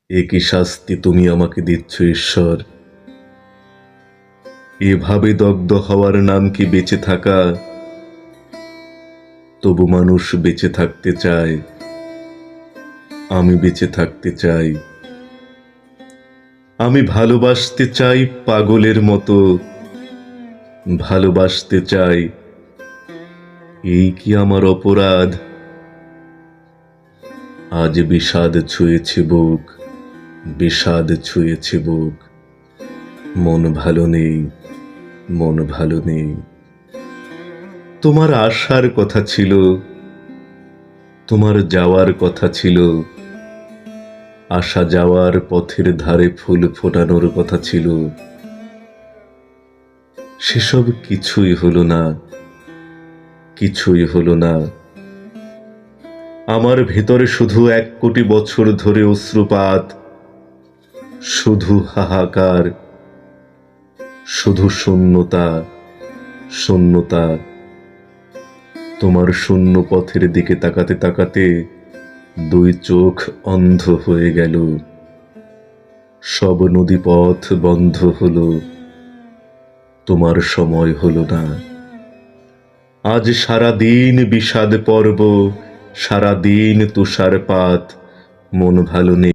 এ কি শাস্তি তুমি আমাকে দিচ্ছ ঈশ্বর? এভাবে দগ্ধ হওয়ার নাম কি বেঁচে থাকা? তবু মানুষ বেঁচে থাকতে চায়, আমি বেঁচে থাকতে চাই। আমি ভালোবাসতে চাই পাগলের মতো, ভালোবাসতে চাই। এই কি আমার অপরাধ? আজ বিষাদ ছুঁয়েছে বুক, বিষাদ ছুঁয়েছে বুক। মন ভালো নেই, মন ভালো নেই। তোমার আসার কথা ছিল, তোমার যাওয়ার কথা ছিল। আসা যাওয়ার পথের ধারে ফুল ফোটানোর কথা ছিল। সেসব কিছুই হলো না, কিছুই হলো না। আমার ভেতরে শুধু 1 কোটি বছর ধরে অশ্রুপাত, শুধু হাহাকার, শুধু শূন্যতা, শূন্যতা। তোমার শূন্য পথের দিকে তাকাতে তাকাতে 2 চোখ অন্ধ হয়ে গেল। সব নদীপথ বন্ধ হলো, তোমার সময় হলো না। আজ সারা দিন বিষাদ পর্ব, সারা দিন তুষারপাত। মন ভালো নেই।